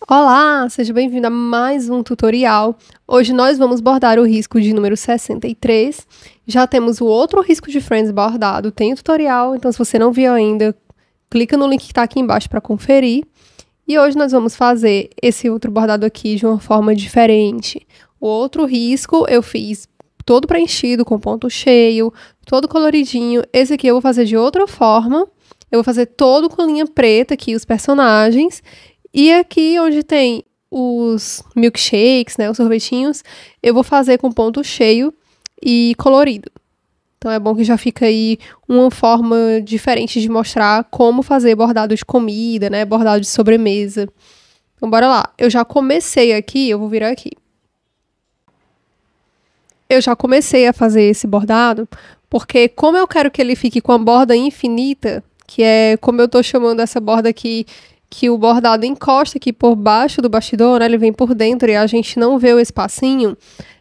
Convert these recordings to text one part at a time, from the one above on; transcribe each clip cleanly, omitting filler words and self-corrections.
Olá, seja bem-vindo a mais um tutorial. Hoje nós vamos bordar o risco de número 63. Já temos o outro risco de Friends bordado, tem o tutorial, então se você não viu ainda, clica no link que está aqui embaixo para conferir. E hoje nós vamos fazer esse outro bordado aqui de uma forma diferente. O outro risco eu fiz todo preenchido, com ponto cheio, todo coloridinho. Esse aqui eu vou fazer de outra forma. Eu vou fazer todo com linha preta aqui, os personagens. E aqui onde tem os milkshakes, né, os sorvetinhos, eu vou fazer com ponto cheio e colorido. Então é bom que já fica aí uma forma diferente de mostrar como fazer bordado de comida, né, bordado de sobremesa. Então bora lá. Eu já comecei aqui, eu vou virar aqui. Eu já comecei a fazer esse bordado, porque como eu quero que ele fique com a borda infinita, que é como eu tô chamando essa borda aqui, que o bordado encosta aqui por baixo do bastidor, né? Ele vem por dentro e a gente não vê o espacinho.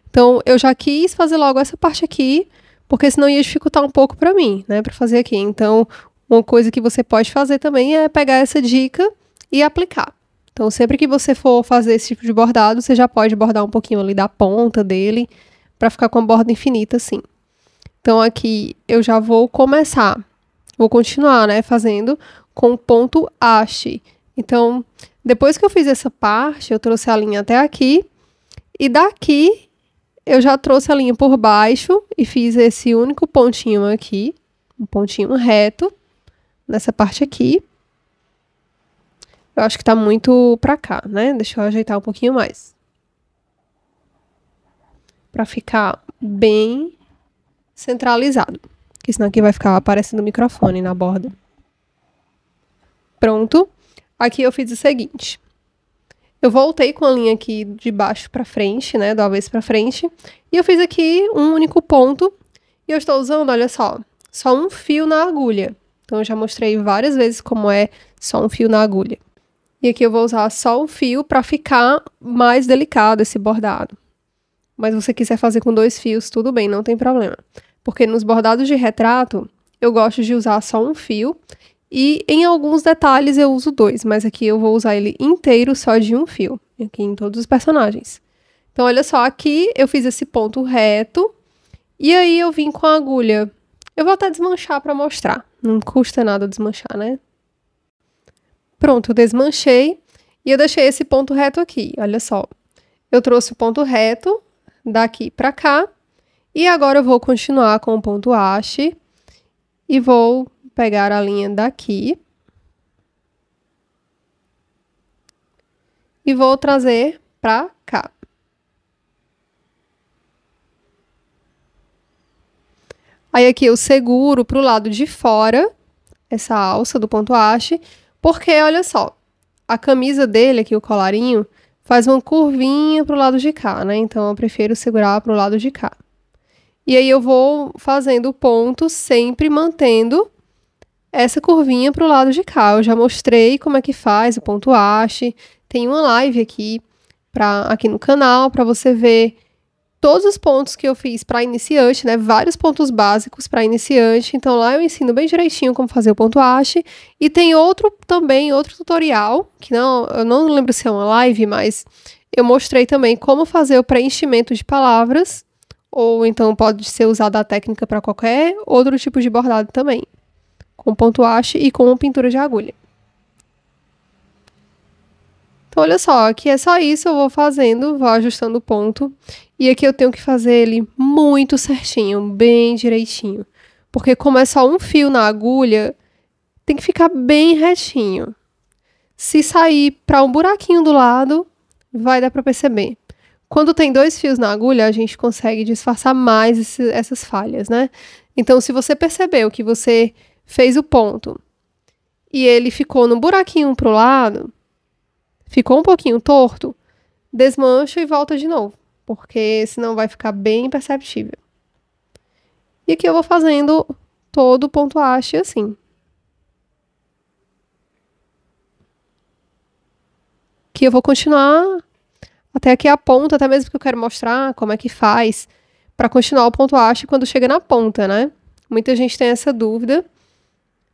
Então, eu já quis fazer logo essa parte aqui, porque senão ia dificultar um pouco para mim, né? Para fazer aqui. Então, uma coisa que você pode fazer também é pegar essa dica e aplicar. Então, sempre que você for fazer esse tipo de bordado, você já pode bordar um pouquinho ali da ponta dele, para ficar com a borda infinita assim. Então, aqui eu já vou continuar, né? Fazendo com ponto haste. Então, depois que eu fiz essa parte, eu trouxe a linha até aqui. E daqui, eu já trouxe a linha por baixo e fiz esse único pontinho aqui. Um pontinho reto nessa parte aqui. Eu acho que tá muito pra cá, né? Deixa eu ajeitar um pouquinho mais. Pra ficar bem centralizado. Porque senão aqui vai ficar aparecendo o microfone na borda. Pronto. Aqui eu fiz o seguinte, eu voltei com a linha aqui de baixo para frente, né, do avesso para frente, e eu fiz aqui um único ponto, e eu estou usando, olha só um fio na agulha. Então eu já mostrei várias vezes como é só um fio na agulha. E aqui eu vou usar só um fio para ficar mais delicado esse bordado. Mas se você quiser fazer com 2 fios, tudo bem, não tem problema. Porque nos bordados de retrato, eu gosto de usar só um fio, e em alguns detalhes eu uso 2, mas aqui eu vou usar ele inteiro só de um fio, aqui em todos os personagens. Então, olha só, aqui eu fiz esse ponto reto, e aí eu vim com a agulha. Eu vou até desmanchar para mostrar, não custa nada desmanchar, né? Pronto, eu desmanchei, e eu deixei esse ponto reto aqui, olha só. Eu trouxe o ponto reto daqui para cá, e agora eu vou continuar com o ponto haste, e vou pegar a linha daqui e vou trazer para cá. Aí aqui eu seguro para o lado de fora essa alça do ponto haste, porque olha só, a camisa dele aqui, o colarinho, faz uma curvinha para o lado de cá, né? Então eu prefiro segurar para o lado de cá. E aí eu vou fazendo o ponto sempre mantendo essa curvinha para o lado de cá. Eu já mostrei como é que faz o ponto haste. Tem uma live aqui no canal para você ver todos os pontos que eu fiz para iniciante, né? Vários pontos básicos para iniciante. Então lá eu ensino bem direitinho como fazer o ponto haste. E tem outro tutorial, que eu não lembro se é uma live, mas eu mostrei também como fazer o preenchimento de palavras. Ou então pode ser usada a técnica para qualquer outro tipo de bordado também, com ponto haste e com pintura de agulha. Então, olha só, aqui é só isso, eu vou fazendo, vou ajustando o ponto. E aqui eu tenho que fazer ele muito certinho, bem direitinho. Porque como é só um fio na agulha, tem que ficar bem retinho. Se sair para um buraquinho do lado, vai dar para perceber. Quando tem 2 fios na agulha, a gente consegue disfarçar mais essas falhas, né? Então, se você percebeu que você fez o ponto e ele ficou no buraquinho pro lado, ficou um pouquinho torto, desmancha e volta de novo, porque senão vai ficar bem imperceptível. E aqui eu vou fazendo todo o ponto haste assim. Aqui eu vou continuar até aqui a ponta, até mesmo que eu quero mostrar como é que faz para continuar o ponto haste quando chega na ponta, né? Muita gente tem essa dúvida.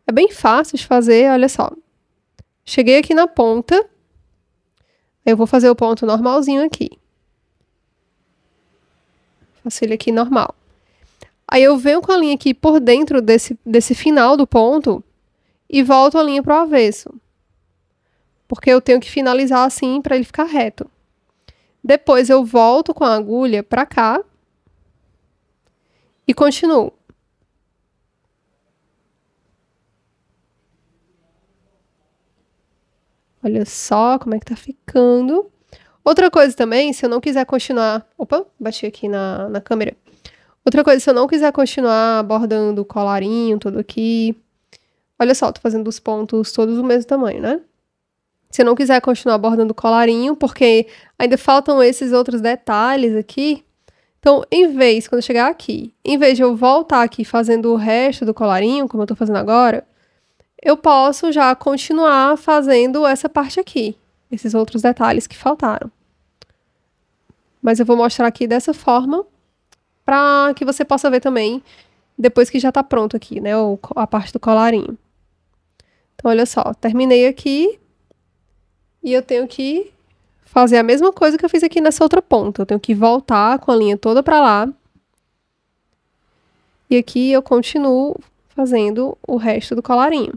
É bem fácil de fazer, olha só. Cheguei aqui na ponta, Eu vou fazer o ponto normalzinho aqui. Faço ele aqui normal. Aí eu venho com a linha aqui por dentro desse final do ponto e volto a linha pro avesso. Porque eu tenho que finalizar assim para ele ficar reto. Depois eu volto com a agulha para cá e continuo. Olha só como é que tá ficando. Outra coisa também, se eu não quiser continuar... Opa, bati aqui na câmera. Outra coisa, se eu não quiser continuar bordando o colarinho todo aqui... Olha só, tô fazendo os pontos todos do mesmo tamanho, né? Se eu não quiser continuar bordando o colarinho, porque ainda faltam esses outros detalhes aqui... Então, quando eu chegar aqui, em vez de eu voltar aqui fazendo o resto do colarinho, como eu tô fazendo agora, eu posso já continuar fazendo essa parte aqui, esses outros detalhes que faltaram. Mas eu vou mostrar aqui dessa forma, para que você possa ver também, depois que já tá pronto aqui, né, a parte do colarinho. Então, olha só, terminei aqui, e eu tenho que fazer a mesma coisa que eu fiz aqui nessa outra ponta. Eu tenho que voltar com a linha toda para lá. E aqui eu continuo fazendo o resto do colarinho.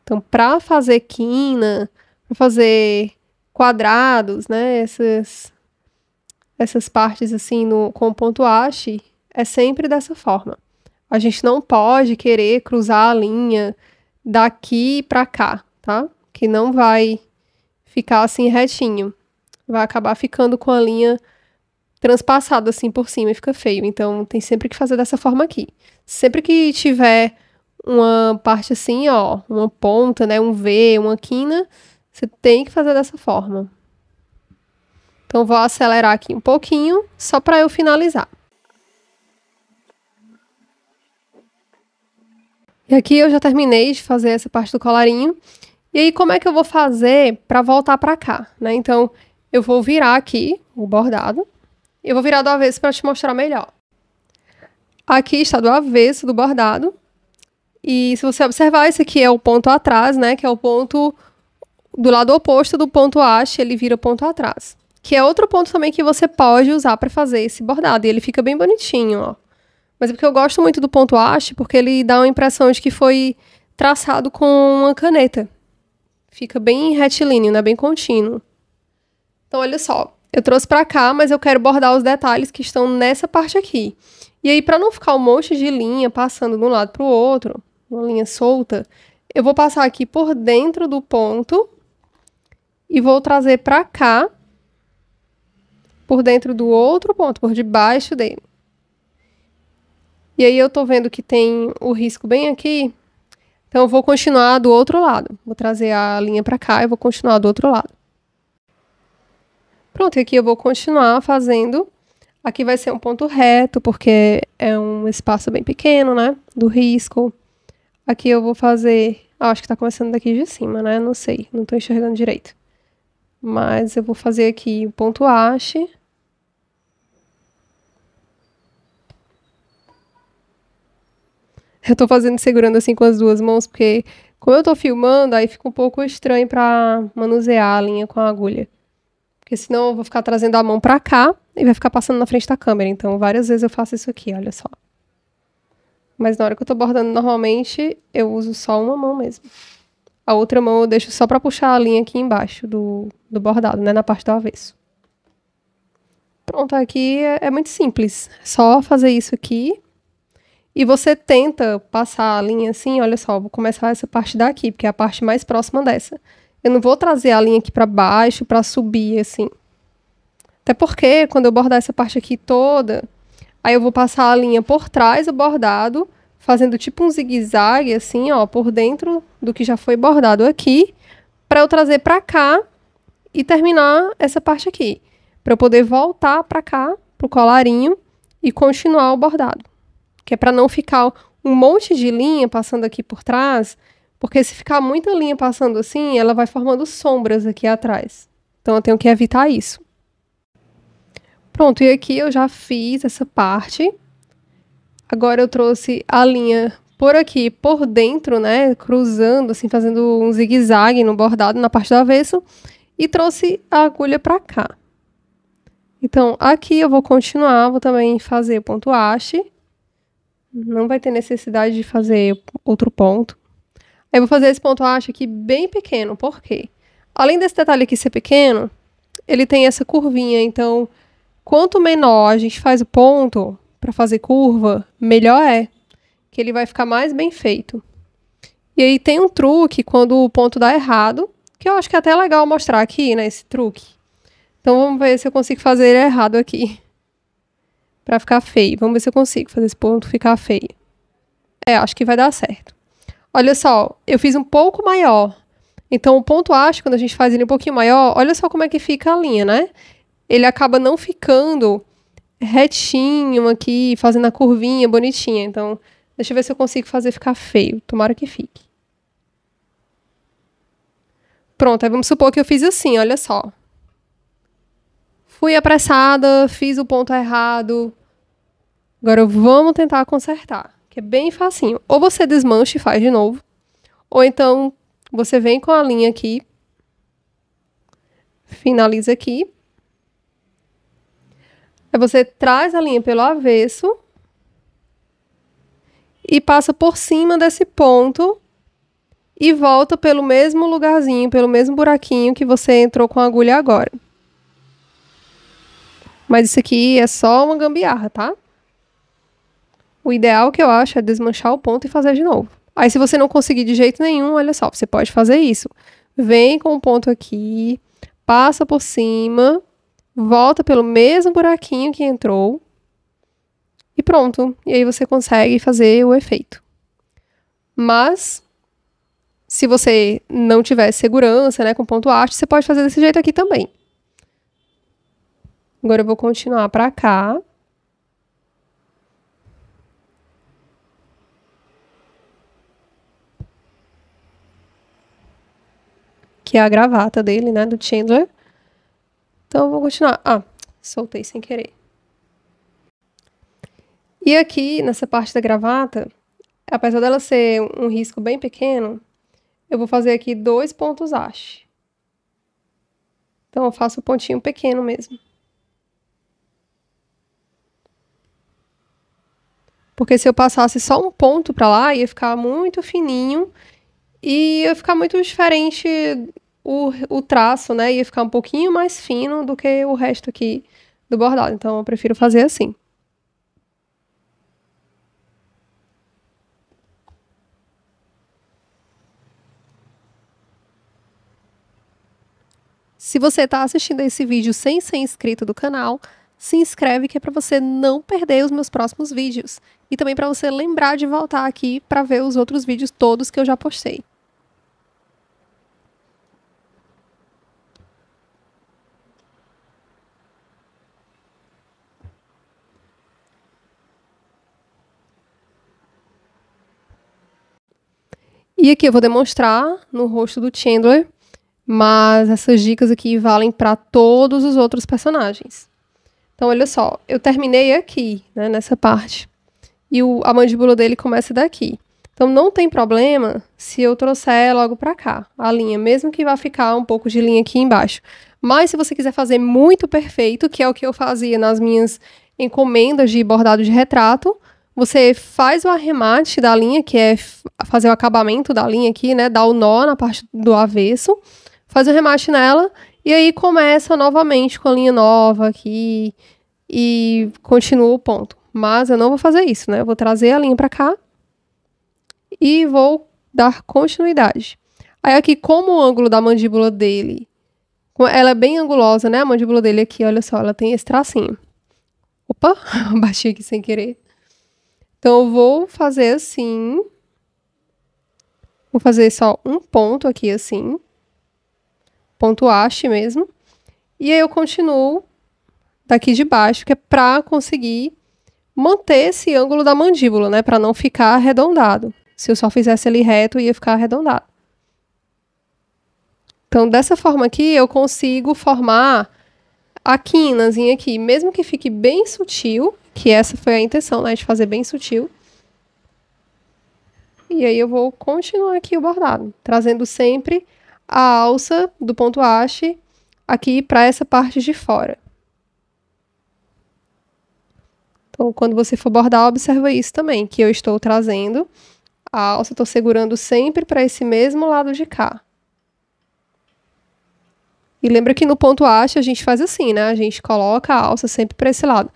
Então, para fazer quina, para fazer quadrados, né, essas partes assim com o ponto haste, é sempre dessa forma. A gente não pode querer cruzar a linha daqui para cá, tá? Que não vai ficar assim retinho. Vai acabar ficando com a linha transpassada assim por cima e fica feio. Então, tem sempre que fazer dessa forma aqui. Sempre que tiver uma parte assim, ó, uma ponta, né, um V, uma quina, você tem que fazer dessa forma. Então, vou acelerar aqui um pouquinho, só para eu finalizar. E aqui eu já terminei de fazer essa parte do colarinho. E aí, como é que eu vou fazer para voltar para cá, né? Então, eu vou virar aqui o bordado. Eu vou virar do avesso para te mostrar melhor. Aqui está do avesso do bordado. E se você observar, esse aqui é o ponto atrás, né? Que é o ponto do lado oposto do ponto haste, ele vira ponto atrás. Que é outro ponto também que você pode usar para fazer esse bordado. E ele fica bem bonitinho, ó. Mas é porque eu gosto muito do ponto haste, porque ele dá uma impressão de que foi traçado com uma caneta. Fica bem retilíneo, né? Bem contínuo. Então, olha só. Eu trouxe pra cá, mas eu quero bordar os detalhes que estão nessa parte aqui. E aí, pra não ficar um monte de linha passando de um lado pro outro, uma linha solta, eu vou passar aqui por dentro do ponto e vou trazer pra cá, por dentro do outro ponto, por debaixo dele. E aí, eu tô vendo que tem o risco bem aqui. Então, eu vou continuar do outro lado. Vou trazer a linha para cá e vou continuar do outro lado. Pronto, e aqui eu vou continuar fazendo. Aqui vai ser um ponto reto, porque é um espaço bem pequeno, né? Do risco. Aqui eu vou fazer... acho que tá começando daqui de cima, né? Não sei, não tô enxergando direito. Mas eu vou fazer aqui o ponto haste. Eu tô fazendo segurando assim com as duas mãos, porque como eu tô filmando, aí fica um pouco estranho pra manusear a linha com a agulha. Porque senão eu vou ficar trazendo a mão pra cá e vai ficar passando na frente da câmera. Então, várias vezes eu faço isso aqui, olha só. Mas na hora que eu tô bordando normalmente, eu uso só uma mão mesmo. A outra mão eu deixo só pra puxar a linha aqui embaixo do bordado, né? Na parte do avesso. Pronto, aqui é muito simples. É só fazer isso aqui. E você tenta passar a linha assim, olha só, vou começar essa parte daqui, porque é a parte mais próxima dessa. Eu não vou trazer a linha aqui pra baixo pra subir, assim. Até porque, quando eu bordar essa parte aqui toda, aí eu vou passar a linha por trás do bordado, fazendo tipo um zigue-zague, assim, ó, por dentro do que já foi bordado aqui, pra eu trazer pra cá e terminar essa parte aqui. Pra eu poder voltar pra cá, pro colarinho, e continuar o bordado. Que é para não ficar um monte de linha passando aqui por trás, porque se ficar muita linha passando assim, ela vai formando sombras aqui atrás. Então, eu tenho que evitar isso. Pronto, e aqui eu já fiz essa parte. Agora eu trouxe a linha por aqui, por dentro, né, cruzando, assim, fazendo um zigue-zague no bordado, na parte do avesso. e trouxe a agulha para cá. Então, aqui eu vou continuar, vou também fazer ponto haste. Não vai ter necessidade de fazer outro ponto. Aí eu vou fazer esse ponto haste aqui bem pequeno, por quê? Além desse detalhe aqui ser pequeno, ele tem essa curvinha, então quanto menor a gente faz o ponto para fazer curva, melhor é, que ele vai ficar mais bem feito. E aí tem um truque quando o ponto dá errado, que eu acho que é até legal mostrar aqui, né, esse truque. Então vamos ver se eu consigo fazer ele errado aqui, para ficar feio. Vamos ver se eu consigo fazer esse ponto ficar feio. Acho que vai dar certo. Olha só, eu fiz um pouco maior. Então o ponto haste, quando a gente faz ele um pouquinho maior, olha só como é que fica a linha, né? Ele acaba não ficando retinho aqui, fazendo a curvinha bonitinha. Então, deixa eu ver se eu consigo fazer ficar feio. Tomara que fique. Pronto, aí vamos supor que eu fiz assim, olha só. Fui apressada, fiz o ponto errado. Agora vamos tentar consertar, que é bem facinho. Ou você desmancha e faz de novo, ou então você vem com a linha aqui, finaliza aqui. Aí você traz a linha pelo avesso e passa por cima desse ponto e volta pelo mesmo lugarzinho, pelo mesmo buraquinho que você entrou com a agulha agora. Mas isso aqui é só uma gambiarra, tá? O ideal que eu acho é desmanchar o ponto e fazer de novo. Aí se você não conseguir de jeito nenhum, olha só, você pode fazer isso. Vem com o ponto aqui, passa por cima, volta pelo mesmo buraquinho que entrou e pronto. E aí você consegue fazer o efeito. Mas se você não tiver segurança, né, com ponto haste, você pode fazer desse jeito aqui também. Agora eu vou continuar para cá. Que é a gravata dele, né, do Chandler. Então eu vou continuar. Soltei sem querer. E aqui, nessa parte da gravata, apesar dela ser um risco bem pequeno, eu vou fazer aqui 2 pontos haste. Então eu faço um pontinho pequeno mesmo. Porque se eu passasse só um ponto pra lá, ia ficar muito fininho e ia ficar muito diferente o traço, né? Ia ficar um pouquinho mais fino do que o resto aqui do bordado. Então eu prefiro fazer assim. Se você está assistindo esse vídeo sem ser inscrito do canal, se inscreve que é para você não perder os meus próximos vídeos. E também para você lembrar de voltar aqui para ver os outros vídeos todos que eu já postei. E aqui eu vou demonstrar no rosto do Chandler, mas essas dicas aqui valem para todos os outros personagens. Então, olha só, eu terminei aqui, né, nessa parte. E a mandíbula dele começa daqui. Então, não tem problema se eu trouxer logo para cá, a linha, mesmo que vá ficar um pouco de linha aqui embaixo. Mas se você quiser fazer muito perfeito, que é o que eu fazia nas minhas encomendas de bordado de retrato, você faz o arremate da linha, que é fazer o acabamento da linha aqui, né, dar o nó na parte do avesso, faz o remate nela, e aí começa novamente com a linha nova aqui e continua o ponto. Mas eu não vou fazer isso, né? Eu vou trazer a linha pra cá e vou dar continuidade. Aí aqui, como o ângulo da mandíbula dele, ela é bem angulosa, né? A mandíbula dele aqui, olha só, ela tem esse tracinho. Opa, baixei aqui sem querer. Então eu vou fazer assim. Vou fazer só um ponto aqui assim. Ponto haste mesmo. E aí eu continuo daqui de baixo, que é pra conseguir manter esse ângulo da mandíbula, né? Pra não ficar arredondado. Se eu só fizesse ele reto, ia ficar arredondado. Então, dessa forma aqui, eu consigo formar a quinazinha aqui. Mesmo que fique bem sutil, que essa foi a intenção, né? De fazer bem sutil. E aí eu vou continuar aqui o bordado, trazendo sempre a alça do ponto haste aqui para essa parte de fora. Então, quando você for bordar, observa isso também, que eu estou trazendo a alça, estou segurando sempre para esse mesmo lado de cá. E lembra que no ponto haste a gente faz assim, né? A gente coloca a alça sempre para esse lado.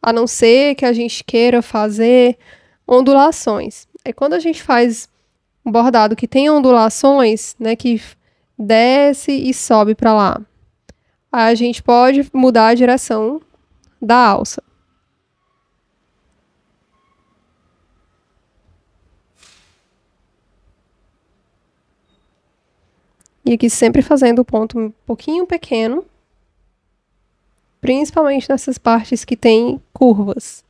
A não ser que a gente queira fazer ondulações. Aí quando a gente faz um bordado que tem ondulações, né, que desce e sobe para lá, aí a gente pode mudar a direção da alça. E aqui sempre fazendo o ponto um pouquinho pequeno, principalmente nessas partes que tem curvas.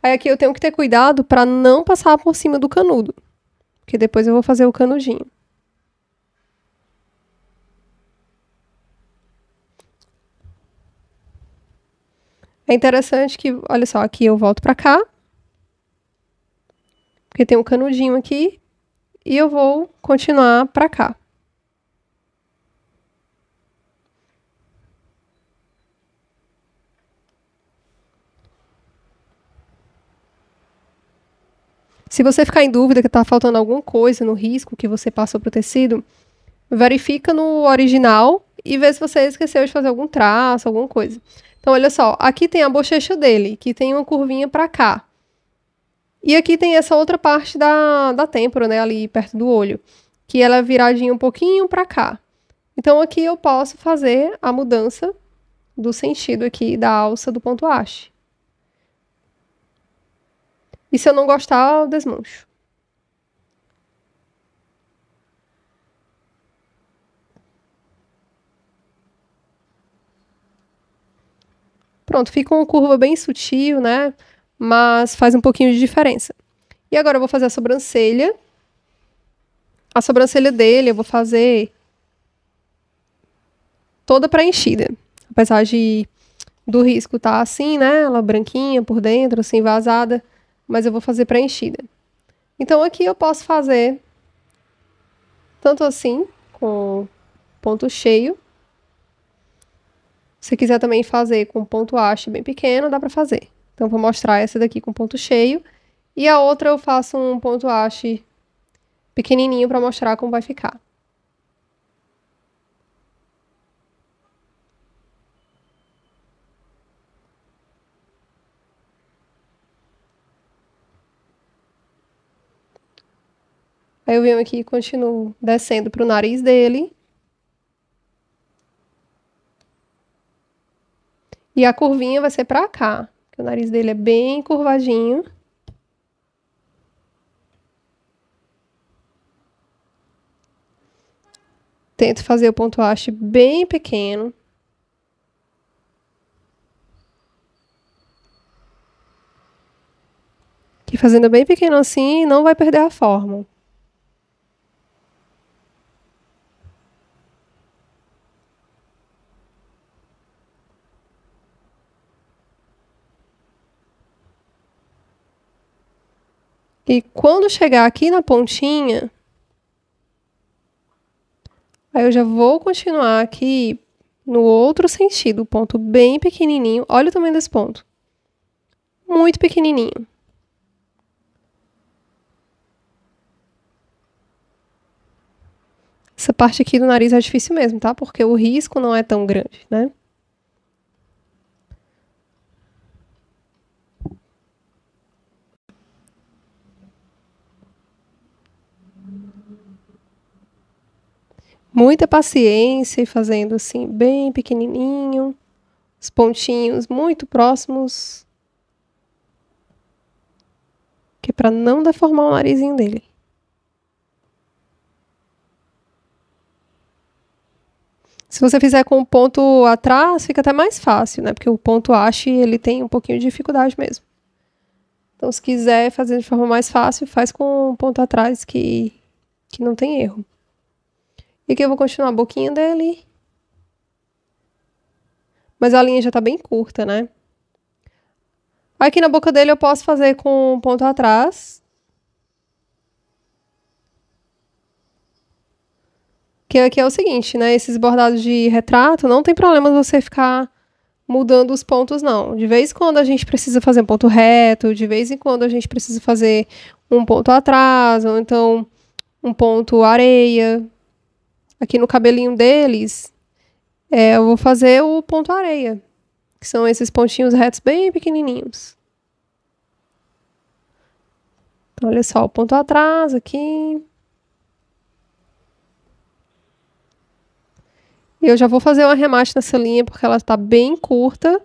Aí aqui eu tenho que ter cuidado para não passar por cima do canudo, porque depois eu vou fazer o canudinho. É interessante que, olha só, aqui eu volto para cá, porque tem um canudinho aqui, e eu vou continuar para cá. Se você ficar em dúvida que está faltando alguma coisa no risco que você passou para o tecido, verifica no original e vê se você esqueceu de fazer algum traço, alguma coisa. Então, olha só, aqui tem a bochecha dele, que tem uma curvinha para cá. E aqui tem essa outra parte da têmpora, né, ali perto do olho, que ela é viradinha um pouquinho para cá. Então, aqui eu posso fazer a mudança do sentido aqui da alça do ponto haste. E se eu não gostar, eu desmancho. Pronto, fica uma curva bem sutil, né? Mas faz um pouquinho de diferença. E agora eu vou fazer a sobrancelha. A sobrancelha dele eu vou fazer toda preenchida. Apesar do risco estar assim, né? Ela branquinha por dentro, assim, vazada. Mas eu vou fazer preenchida. Então aqui eu posso fazer tanto assim, com ponto cheio. Se quiser também fazer com ponto haste bem pequeno, dá pra fazer. Então vou mostrar essa daqui com ponto cheio. E a outra eu faço um ponto haste pequenininho para mostrar como vai ficar. Aí eu venho aqui e continuo descendo pro nariz dele. E a curvinha vai ser pra cá, porque o nariz dele é bem curvadinho. Tento fazer o ponto haste bem pequeno. Que fazendo bem pequeno assim, não vai perder a forma. E quando chegar aqui na pontinha, aí eu já vou continuar aqui no outro sentido, o ponto bem pequenininho. Olha o tamanho desse ponto. Muito pequenininho. Essa parte aqui do nariz é difícil mesmo, tá? Porque o risco não é tão grande, né? Muita paciência e fazendo assim, bem pequenininho. Os pontinhos muito próximos. Que é pra não deformar o narizinho dele. Se você fizer com o ponto atrás, fica até mais fácil, né? Porque o ponto haste, ele tem um pouquinho de dificuldade mesmo. Então, se quiser fazer de forma mais fácil, faz com o ponto atrás que não tem erro. E aqui eu vou continuar a boquinha dele. Mas a linha já tá bem curta, né? Aqui na boca dele eu posso fazer com o ponto atrás. Que aqui é o seguinte, né? Esses bordados de retrato, não tem problema você ficar mudando os pontos, não. De vez em quando a gente precisa fazer um ponto reto, de vez em quando a gente precisa fazer um ponto atrás, ou então um ponto areia. Aqui no cabelinho deles, eu vou fazer o ponto areia, que são esses pontinhos retos bem pequenininhos. Então, olha só, o ponto atrás aqui. E eu já vou fazer um arremate nessa linha, porque ela está bem curta.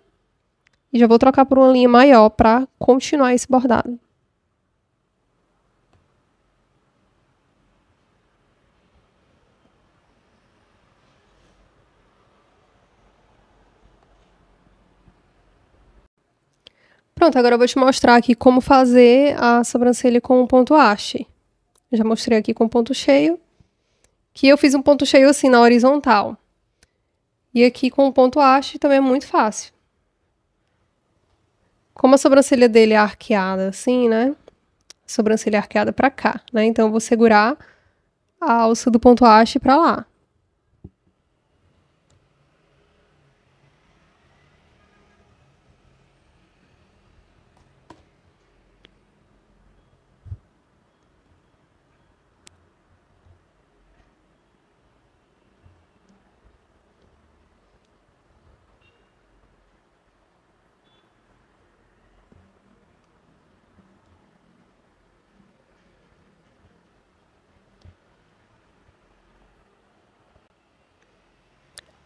E já vou trocar por uma linha maior para continuar esse bordado. Pronto, agora eu vou te mostrar aqui como fazer a sobrancelha com o ponto haste. Já mostrei aqui com ponto cheio, que eu fiz um ponto cheio assim na horizontal. E aqui com o ponto haste também é muito fácil. Como a sobrancelha dele é arqueada assim, né? A sobrancelha é arqueada pra cá, né? Então eu vou segurar a alça do ponto haste pra lá.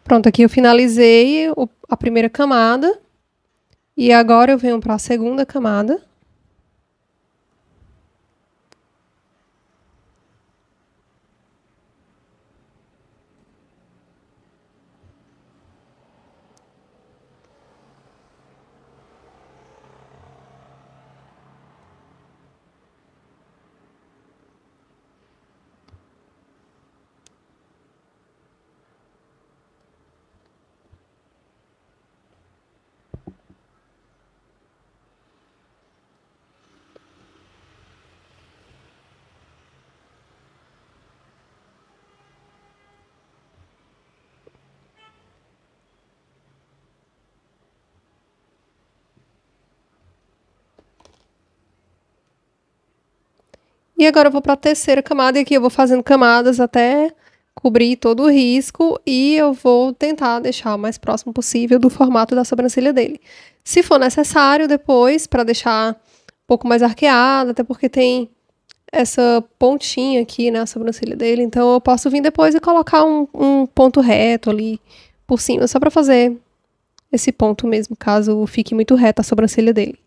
Pronto, aqui eu finalizei a primeira camada. E agora eu venho para a segunda camada. E agora eu vou para a terceira camada e aqui eu vou fazendo camadas até cobrir todo o risco e eu vou tentar deixar o mais próximo possível do formato da sobrancelha dele. Se for necessário depois, para deixar um pouco mais arqueada, até porque tem essa pontinha aqui na sobrancelha dele, então eu posso vir depois e colocar um ponto reto ali por cima, só para fazer esse ponto mesmo, caso fique muito reta a sobrancelha dele.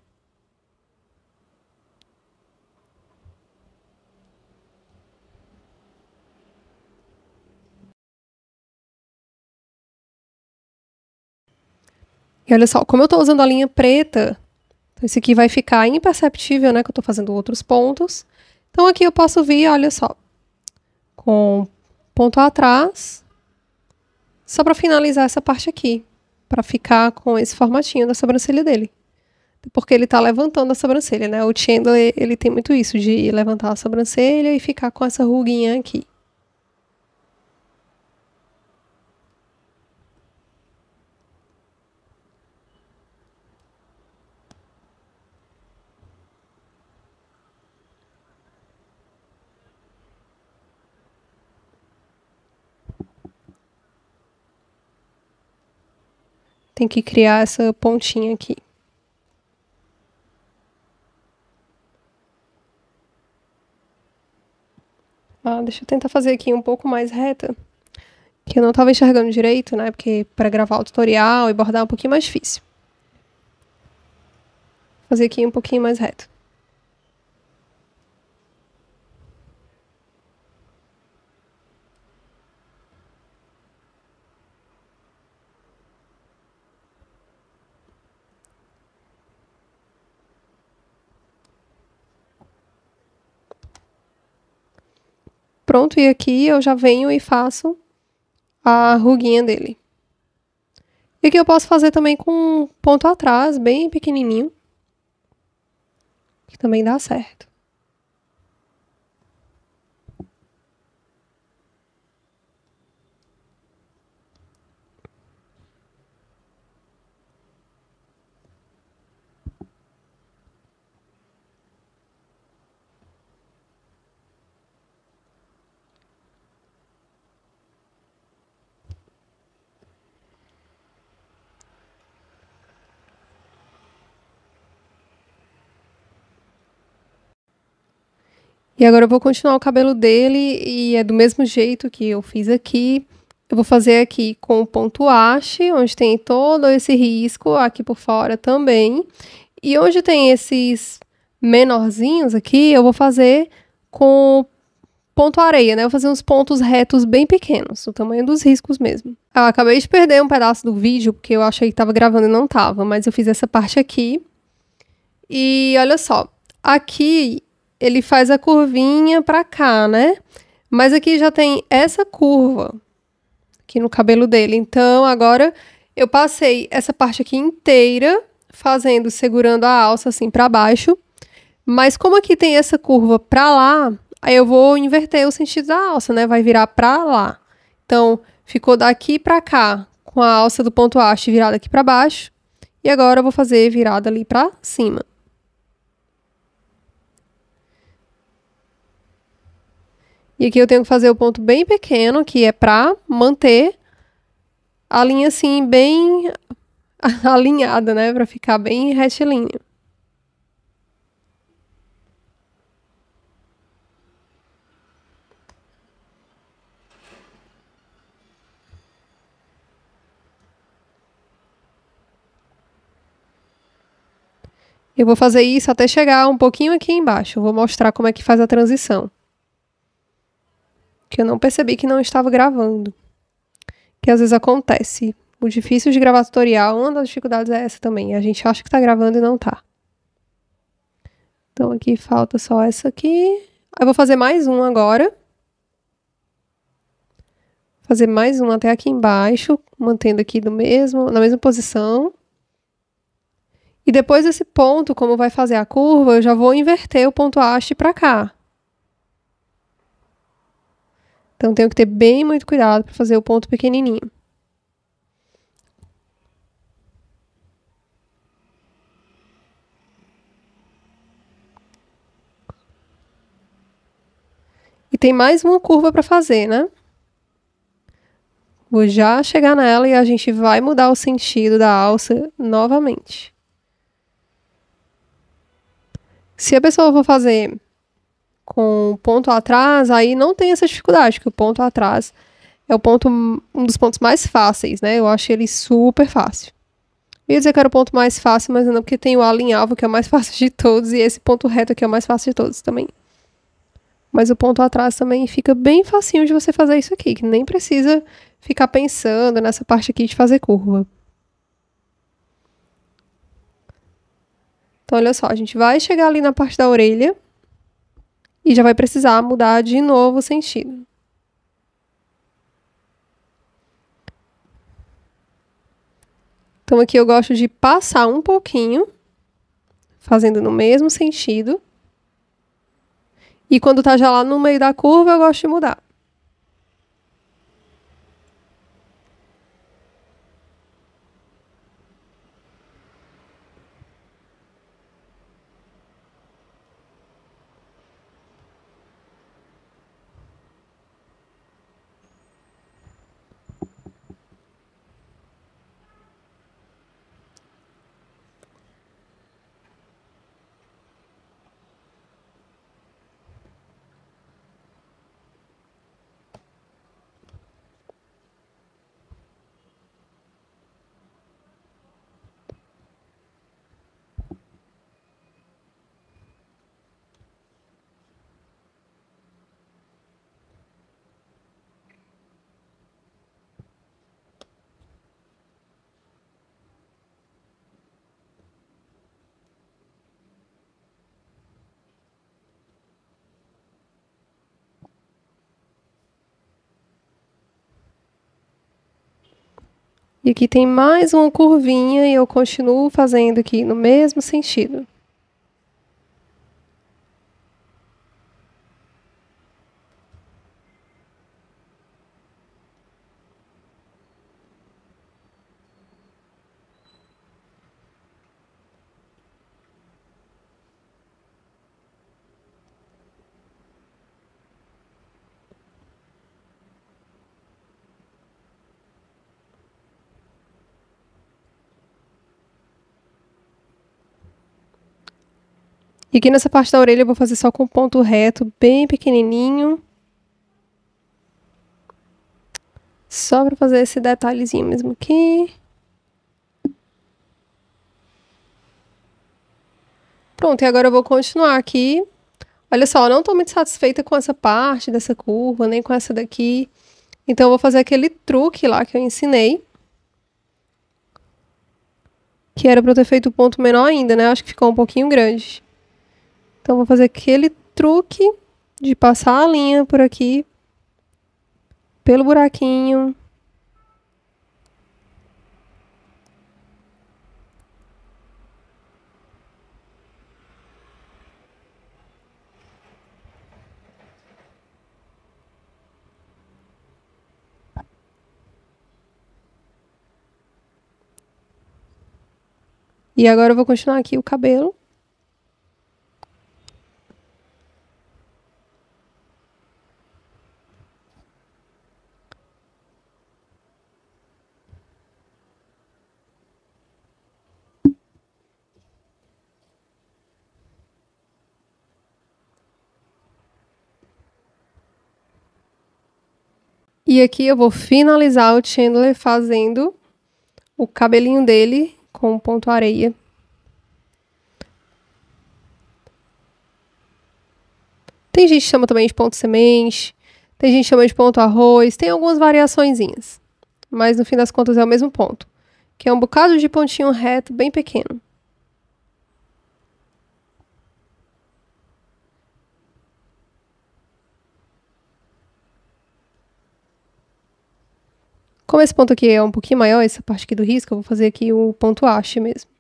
E olha só, como eu tô usando a linha preta, então esse aqui vai ficar imperceptível, né, que eu tô fazendo outros pontos. Então aqui eu posso vir, olha só, com ponto atrás, só para finalizar essa parte aqui, para ficar com esse formatinho da sobrancelha dele. Porque ele tá levantando a sobrancelha, né? O Chandler, ele tem muito isso, de levantar a sobrancelha e ficar com essa ruguinha aqui. Tem que criar essa pontinha aqui. Deixa eu tentar fazer aqui um pouco mais reta, que eu não tava enxergando direito, né? Porque para gravar o tutorial e bordar é um pouquinho mais difícil. Vou fazer aqui um pouquinho mais reto. Pronto, e aqui eu já venho e faço a ruguinha dele. E aqui eu posso fazer também com um ponto atrás, bem pequenininho, que também dá certo. E agora eu vou continuar o cabelo dele e é do mesmo jeito que eu fiz aqui. Eu vou fazer aqui com o ponto haste, onde tem todo esse risco, aqui por fora também. E onde tem esses menorzinhos aqui, eu vou fazer com ponto areia, né? Eu vou fazer uns pontos retos bem pequenos, o tamanho dos riscos mesmo. Eu acabei de perder um pedaço do vídeo, porque eu achei que tava gravando e não tava, mas eu fiz essa parte aqui. E olha só, aqui ele faz a curvinha pra cá, né? Mas aqui já tem essa curva aqui no cabelo dele. Então, agora eu passei essa parte aqui inteira fazendo, segurando a alça assim pra baixo. Mas como aqui tem essa curva pra lá, aí eu vou inverter o sentido da alça, né? Vai virar pra lá. Então, ficou daqui pra cá, com a alça do ponto haste virada aqui pra baixo. E agora eu vou fazer virada ali pra cima. E aqui eu tenho que fazer o ponto bem pequeno, que é pra manter a linha assim bem alinhada, né? Pra ficar bem retilíneo. Eu vou fazer isso até chegar um pouquinho aqui embaixo. Eu vou mostrar como é que faz a transição. Que eu não percebi que não estava gravando. Que às vezes acontece. O difícil de gravar tutorial, uma das dificuldades é essa também. A gente acha que tá gravando e não tá. Então aqui falta só essa aqui. Eu vou fazer mais um agora. Fazer mais um até aqui embaixo, mantendo aqui na mesma posição. E depois desse ponto, como vai fazer a curva, eu já vou inverter o ponto haste para cá. Então tenho que ter bem muito cuidado para fazer o ponto pequenininho. E tem mais uma curva para fazer, né? Vou já chegar nela e a gente vai mudar o sentido da alça novamente. Se a pessoa for fazer com ponto atrás, aí não tem essa dificuldade, que o ponto atrás é um dos pontos mais fáceis, né? Eu acho ele super fácil. Eu ia dizer que era o ponto mais fácil, mas não, porque tem o alinhavo, que é o mais fácil de todos, e esse ponto reto aqui é o mais fácil de todos também. Mas o ponto atrás também fica bem facinho de você fazer isso aqui, que nem precisa ficar pensando nessa parte aqui de fazer curva. Então, olha só, a gente vai chegar ali na parte da orelha e já vai precisar mudar de novo o sentido. Então, aqui eu gosto de passar um pouquinho, fazendo no mesmo sentido. E quando tá já lá no meio da curva, eu gosto de mudar. E aqui tem mais uma curvinha e eu continuo fazendo aqui no mesmo sentido. E aqui nessa parte da orelha eu vou fazer só com ponto reto, bem pequenininho. Só pra fazer esse detalhezinho mesmo aqui. Pronto, e agora eu vou continuar aqui. Olha só, eu não tô muito satisfeita com essa parte dessa curva, nem com essa daqui. Então eu vou fazer aquele truque lá que eu ensinei. Que era pra eu ter feito o ponto menor ainda, né? Acho que ficou um pouquinho grande. Então, vou fazer aquele truque de passar a linha por aqui, pelo buraquinho. E agora eu vou continuar aqui o cabelo. E aqui eu vou finalizar o Chandler fazendo o cabelinho dele com ponto areia. Tem gente que chama também de ponto semente, tem gente que chama de ponto arroz, tem algumas variaçõezinhas. Mas no fim das contas é o mesmo ponto, que é um bocado de pontinho reto bem pequeno. Como esse ponto aqui é um pouquinho maior, essa parte aqui do risco, eu vou fazer aqui o ponto haste mesmo.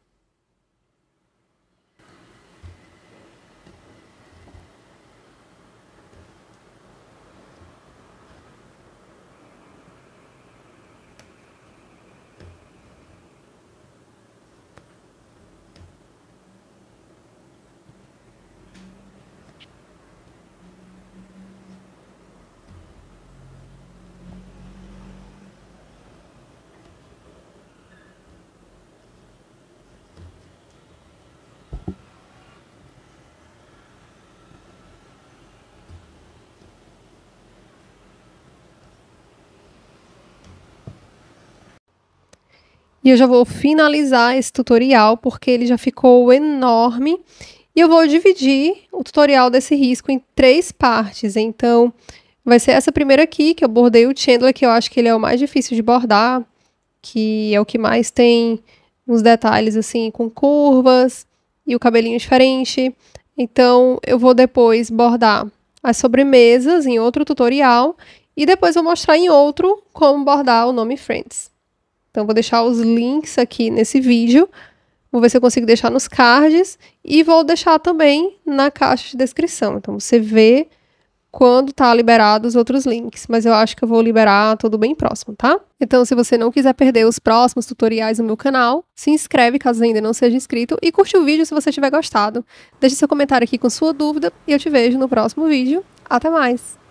E eu já vou finalizar esse tutorial, porque ele já ficou enorme. E eu vou dividir o tutorial desse risco em 3 partes. Então, vai ser essa primeira aqui, que eu bordei o Chandler, que eu acho que ele é o mais difícil de bordar. Que é o que mais tem uns detalhes, assim, com curvas e o cabelinho diferente. Então, eu vou depois bordar as sobremesas em outro tutorial. E depois vou mostrar em outro como bordar o nome Friends. Então, vou deixar os links aqui nesse vídeo. Vou ver se eu consigo deixar nos cards. E vou deixar também na caixa de descrição. Então, você vê quando tá liberado os outros links. Mas eu acho que eu vou liberar tudo bem próximo, tá? Então, se você não quiser perder os próximos tutoriais no meu canal, se inscreve caso ainda não seja inscrito. E curte o vídeo se você tiver gostado. Deixe seu comentário aqui com sua dúvida. E eu te vejo no próximo vídeo. Até mais!